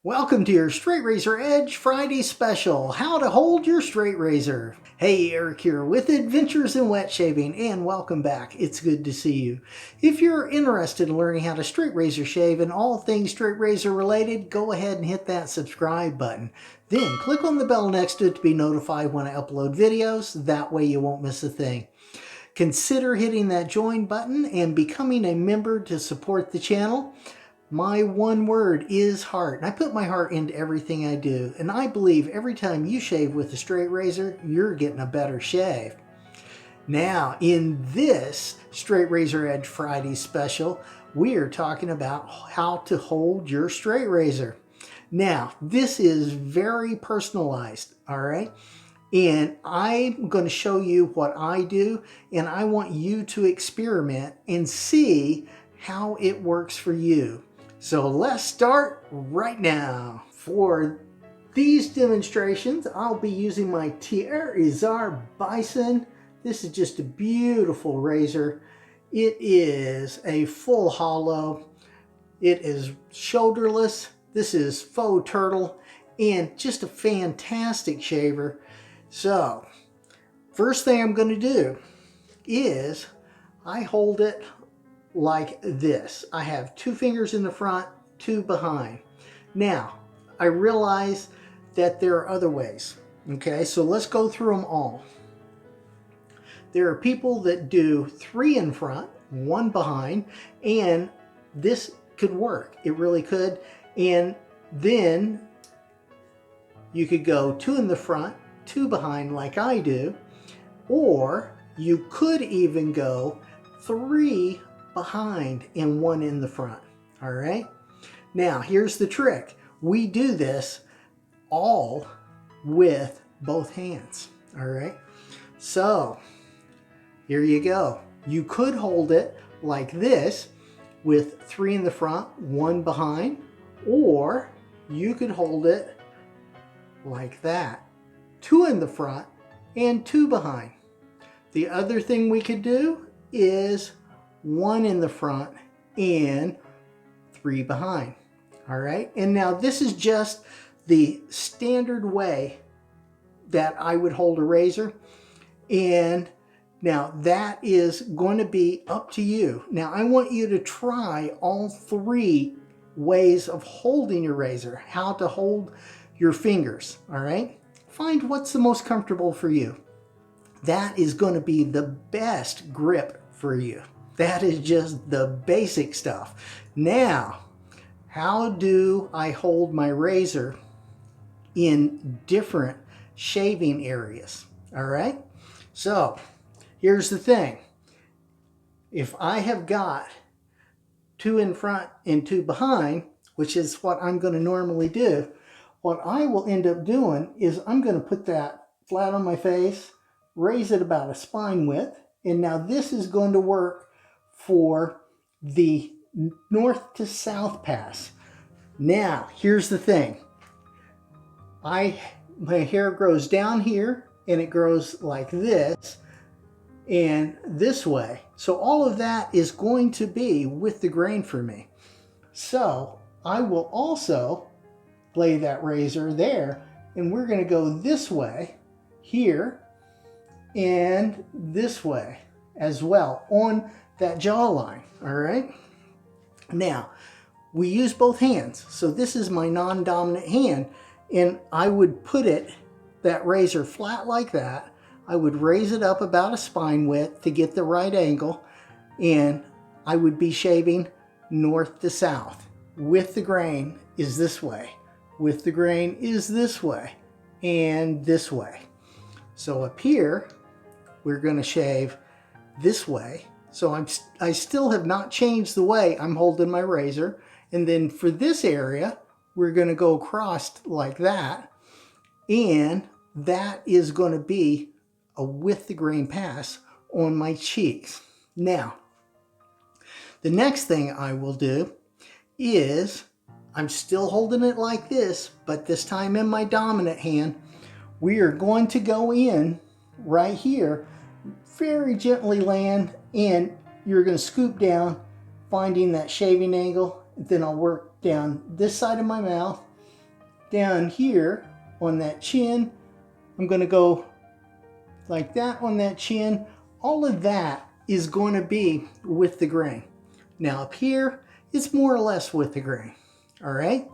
Welcome to your Straight Razor Edge Friday special, how to hold your straight razor. Hey, Eric here with Adventures in Wet Shaving, and welcome back. It's good to see you. If you're interested in learning how to straight razor shave and all things straight razor related, go ahead and hit that subscribe button. Then click on the bell next to it to be notified when I upload videos. That way you won't miss a thing. Consider hitting that join button and becoming a member to support the channel. My one word is heart, and I put my heart into everything I do, and I believe every time you shave with a straight razor, you're getting a better shave. Now, in this Straight Razor Edge Friday special, we are talking about how to hold your straight razor. Now, this is very personalized, all right? And I'm going to show you what I do, and I want you to experiment and see how it works for you. So let's start right now. For these demonstrations, I'll be using my TR Bison. This is just a beautiful razor. It is a full hollow. It is shoulderless. This is faux turtle and just a fantastic shaver. So first thing I'm going to do is I hold it like this. I have 2 fingers in the front, 2 behind. Now, I realize that there are other ways. Okay, so let's go through them all. There are people that do 3 in front, 1 behind, and this could work. It really could. And then you could go 2 in the front, 2 behind like I do, or you could even go 3 behind and 1 in the front. All right, now here's the trick. We do this all with both hands. All right, so here you go. You could hold it like this with 3 in the front, 1 behind, or you could hold it like that, 2 in the front and 2 behind. The other thing we could do is 1 in the front and 3 behind. All right, and now this is just the standard way that I would hold a razor, and now that is going to be up to you. Now I want you to try all 3 ways of holding your razor, how to hold your fingers. All right, find what's the most comfortable for you. That is going to be the best grip for you. That is just the basic stuff. Now, how do I hold my razor in different shaving areas? All right, so here's the thing. If I have got 2 in front and 2 behind, which is what I'm going to normally do, what I will end up doing is I'm going to put that flat on my face, raise it about a spine width, and now this is going to work for the north to south pass. Now, here's the thing. My hair grows down here, and it grows like this and this way. So all of that is going to be with the grain for me. So I will also lay that razor there, and we're going to go this way here and this way as well on that jawline. All right, now we use both hands, so this is my non-dominant hand, and I would put that razor flat like that. I would raise it up about a spine width to get the right angle, and I would be shaving north to south. With the grain is this way, with the grain is this way, and this way. So up here we're going to shave this way. So I still have not changed the way I'm holding my razor. And then for this area, we're going to go across like that. And that is going to be a with the grain pass on my cheeks. Now, the next thing I will do is I'm still holding it like this, but this time in my dominant hand. We are going to go in right here, very gently land, and you're going to scoop down, finding that shaving angle. Then I'll work down this side of my mouth down here on that chin. I'm going to go like that on that chin. All of that is going to be with the grain. Now up here, it's more or less with the grain. All right.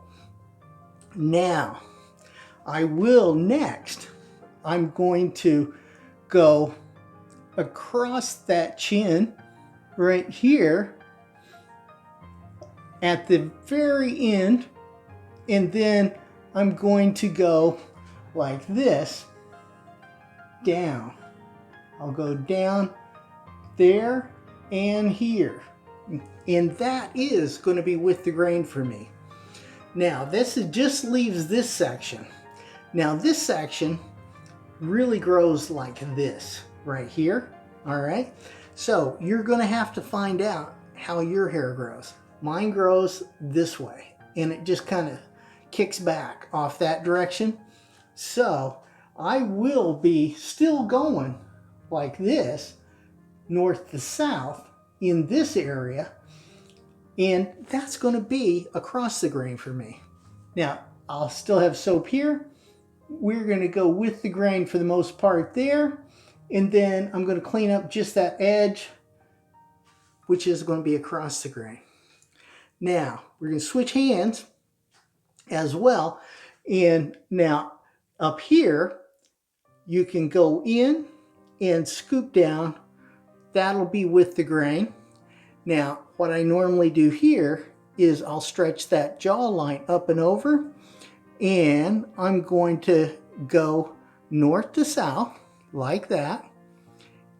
Now, I'm going to go across that chin right here at the very end, and then I'm going to go like this down. I'll go down there and here, and that is going to be with the grain for me. Now this just leaves this section. Now this section really grows like this right here. All right, so you're going to have to find out how your hair grows. Mine grows this way, and it just kind of kicks back off that direction. So I will be still going like this, north to south in this area, and that's going to be across the grain for me. Now, I'll still have soap here. We're going to go with the grain for the most part there, and then I'm going to clean up just that edge, which is going to be across the grain. Now, we're going to switch hands as well, and now up here, you can go in and scoop down. That'll be with the grain. Now, what I normally do here is I'll stretch that jawline up and over, and I'm going to go north to south like that,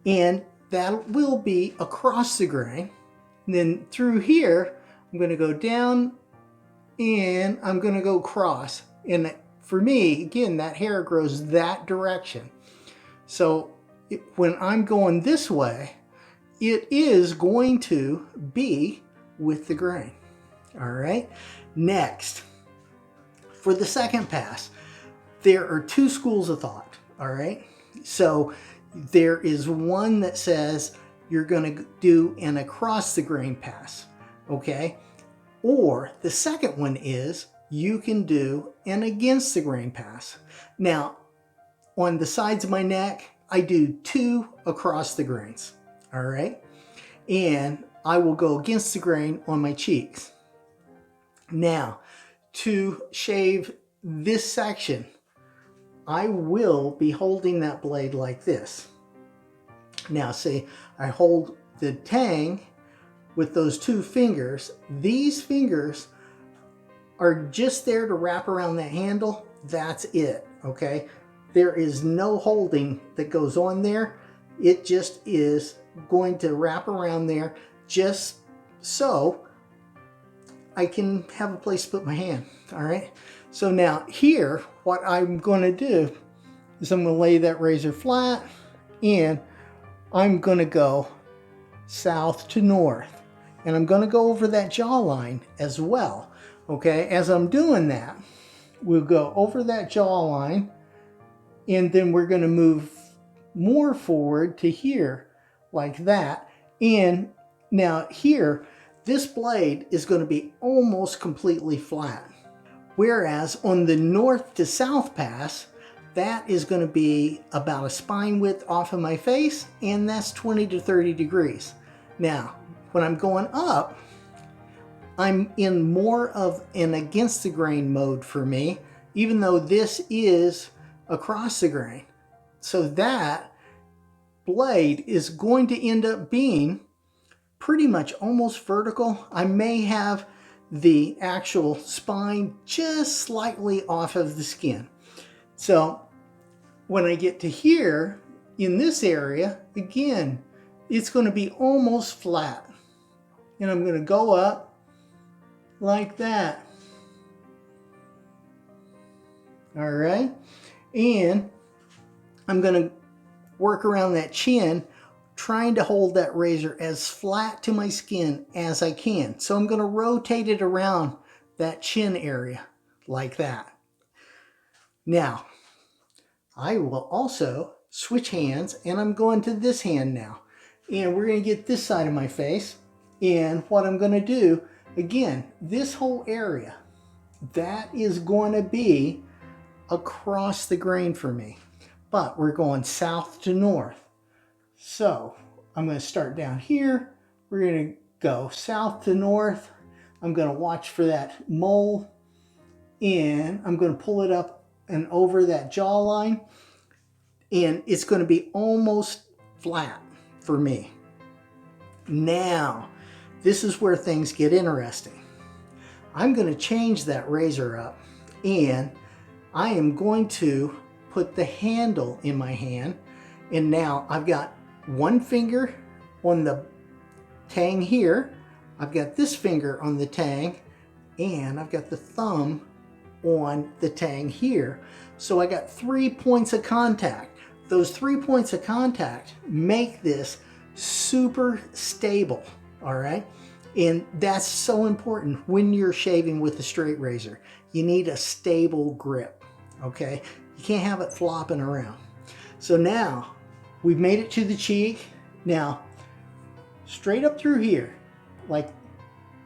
and that will be across the grain. And then through here, I'm going to go down, and I'm going to go across. And for me, again, that hair grows that direction. So when I'm going this way, it is going to be with the grain. All right. Next, for the second pass, there are two schools of thought. All right. So there is one that says you're going to do an across the grain pass. Okay. Or the second one is you can do an against the grain pass. Now, on the sides of my neck, I do 2 across the grains. All right. And I will go against the grain on my cheeks. Now, to shave this section, I will be holding that blade like this. Now, see, I hold the tang with those 2 fingers. These fingers are just there to wrap around that handle. That's it, okay? There is no holding that goes on there. It just is going to wrap around there just so I can have a place to put my hand, all right? So now here, what I'm gonna do is I'm gonna lay that razor flat, and I'm gonna go south to north, and I'm gonna go over that jawline as well, okay? As I'm doing that, we'll go over that jawline, and then we're gonna move more forward to here, like that. And now here, this blade is going to be almost completely flat. Whereas on the north to south pass, that is going to be about a spine width off of my face, and that's 20 to 30 degrees. Now, when I'm going up, I'm in more of an against the grain mode for me, even though this is across the grain. So that blade is going to end up being pretty much almost vertical. I may have the actual spine just slightly off of the skin. So when I get to here, in this area, again, it's going to be almost flat. And I'm going to go up like that. All right. And I'm going to work around that chin, trying to hold that razor as flat to my skin as I can. So I'm going to rotate it around that chin area like that. Now, I will also switch hands, and I'm going to this hand now. And we're going to get this side of my face. And what I'm going to do, again, this whole area, that is going to be across the grain for me. But we're going south to north. So I'm going to start down here. We're going to go south to north. I'm going to watch for that mole, and I'm going to pull it up and over that jawline, and it's going to be almost flat for me. Now, this is where things get interesting. I'm going to change that razor up, and I am going to put the handle in my hand, and now I've got one finger on the tang here, I've got this finger on the tang, and I've got the thumb on the tang here. So I got 3 points of contact. Those 3 points of contact make this super stable, all right? And that's so important when you're shaving with a straight razor. You need a stable grip, okay? You can't have it flopping around. So now we've made it to the cheek. Now, straight up through here, like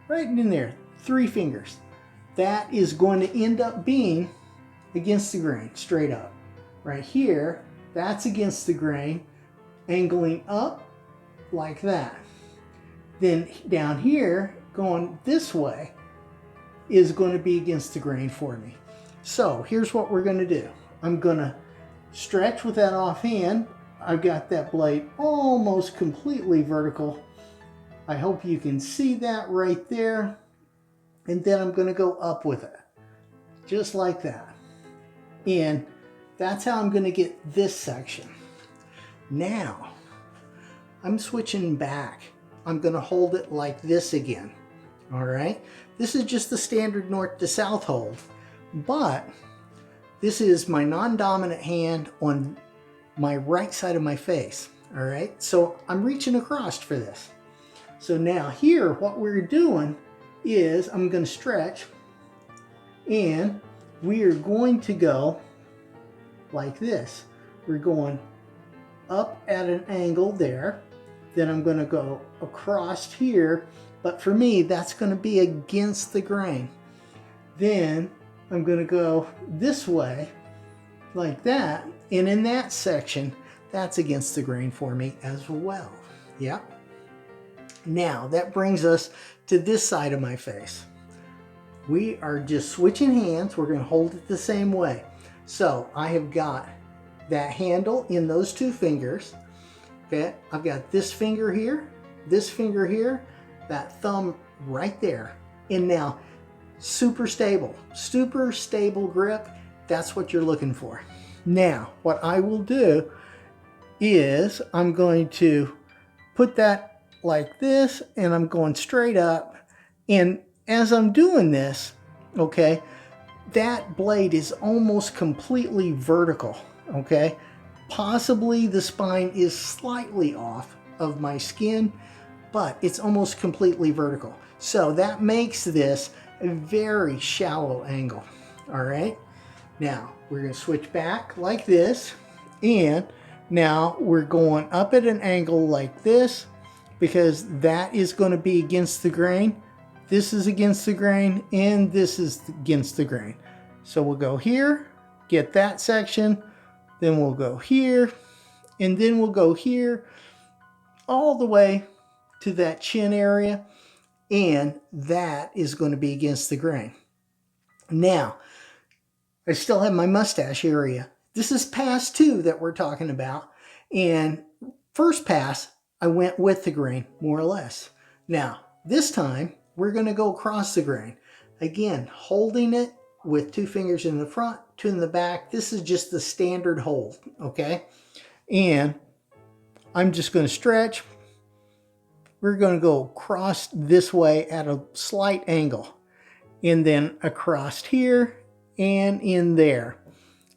right in there, 3 fingers. That is going to end up being against the grain, straight up. Right here, that's against the grain, angling up like that. Then down here, going this way, is going to be against the grain for me. So here's what we're going to do. I'm going to stretch with that offhand. I've got that blade almost completely vertical. I hope you can see that right there. And then I'm going to go up with it, just like that. And that's how I'm going to get this section. Now, I'm switching back. I'm going to hold it like this again. All right. This is just the standard north to south hold, but this is my non-dominant hand on my right side of my face. All right. So I'm reaching across for this. So now here, what we're doing is I'm going to stretch, and we are going to go like this. We're going up at an angle there. Then I'm going to go across here, but for me that's going to be against the grain. Then I'm going to go this way like that, and in that section that's against the grain for me as well. Yeah. Now that brings us to this side of my face. We are just switching hands. We're going to hold it the same way. So I have got that handle in those 2 fingers. Okay, I've got this finger here, that thumb right there. And now, super stable grip. That's what you're looking for. Now, what I will do is I'm going to put that like this, and I'm going straight up. And as I'm doing this, okay, that blade is almost completely vertical, okay? Possibly the spine is slightly off of my skin, but it's almost completely vertical. So that makes this a very shallow angle, all right? Now, we're gonna switch back like this, and now we're going up at an angle like this, because that is going to be against the grain. This is against the grain, and this is against the grain. So we'll go here, get that section, then we'll go here, and then we'll go here, all the way to that chin area, and that is going to be against the grain. Now, I still have my mustache area. This is pass 2 that we're talking about, and first pass, I went with the grain, more or less. Now, this time, we're going to go across the grain. Again, holding it with 2 fingers in the front, 2 in the back. This is just the standard hold, okay? And I'm just going to stretch. We're going to go across this way at a slight angle, and then across here and in there.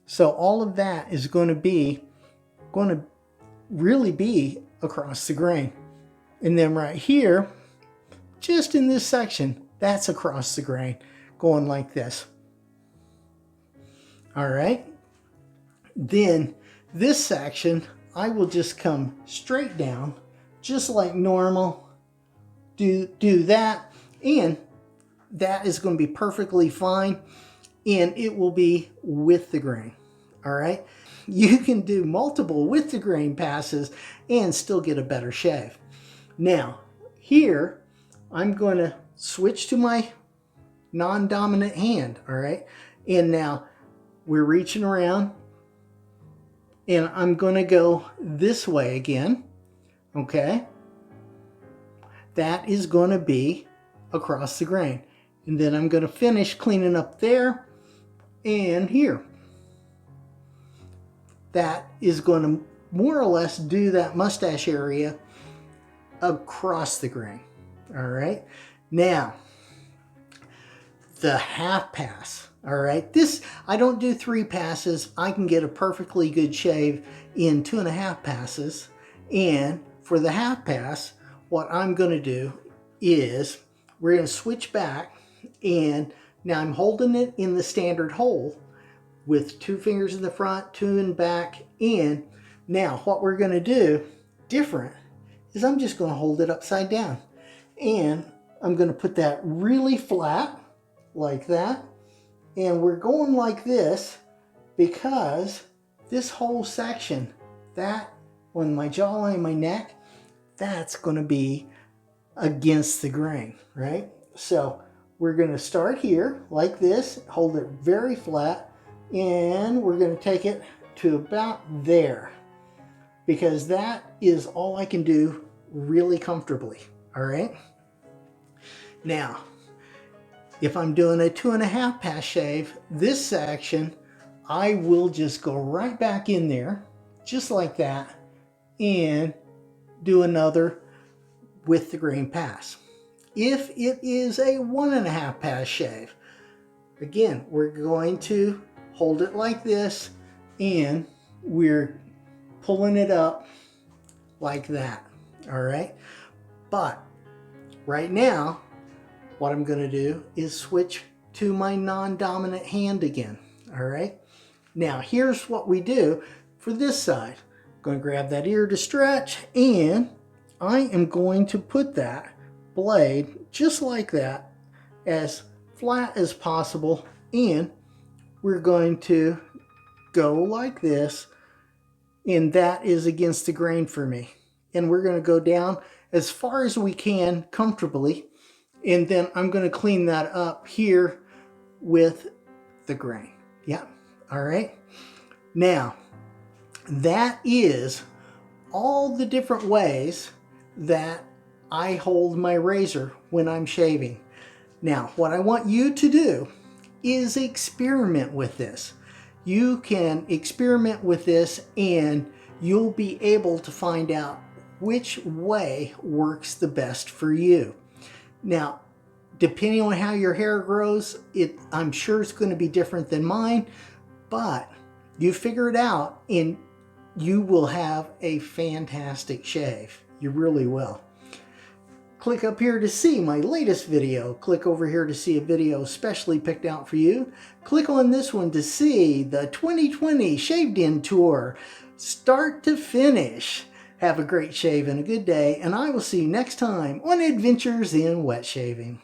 So all of that is going to really be across the grain. And then right here, just in this section, that's across the grain, going like this. All right. Then this section, I will just come straight down, just like normal. Do that, and that is going to be perfectly fine, and it will be with the grain. All right. You can do multiple with the grain passes and still get a better shave. Now, here, I'm going to switch to my non-dominant hand. All right. And now we're reaching around, and I'm going to go this way again. Okay. That is going to be across the grain. And then I'm going to finish cleaning up there and here. That is going to more or less do that mustache area across the grain. All right. Now, the half pass. All right. This, I don't do 3 passes. I can get a perfectly good shave in 2.5 passes. And for the half pass, what I'm going to do is we're going to switch back, and now I'm holding it in the standard hold with 2 fingers in the front, 2 in back. And now what we're going to do different is I'm just going to hold it upside down, and I'm going to put that really flat like that. And we're going like this because this whole section, that on my jawline, my neck, that's going to be against the grain, right? So we're going to start here like this, hold it very flat, and we're going to take it to about there, because that is all I can do really comfortably. All right. Now, if I'm doing a 2.5 pass shave, this section, I will just go right back in there, just like that, and do another with the grain pass. If it is a 1.5 pass shave, again, we're going to hold it like this, and we're pulling it up like that. All right. But right now, what I'm going to do is switch to my non-dominant hand again. All right. Now, here's what we do for this side. I'm going to grab that ear to stretch, and I am going to put that blade just like that, as flat as possible, and we're going to go like this, and that is against the grain for me. And we're going to go down as far as we can comfortably, and then I'm going to clean that up here with the grain. Yeah. All right. Now, that is all the different ways that I hold my razor when I'm shaving. Now, what I want you to do is experiment with this. You can experiment with this, and you'll be able to find out which way works the best for you. Now, depending on how your hair grows, I'm sure it's going to be different than mine, but you figure it out and you will have a fantastic shave. You really will. Click up here to see my latest video. Click over here to see a video specially picked out for you. Click on this one to see the 2020 Shaved In Tour, start to finish. Have a great shave and a good day, and I will see you next time on Adventures in Wet Shaving.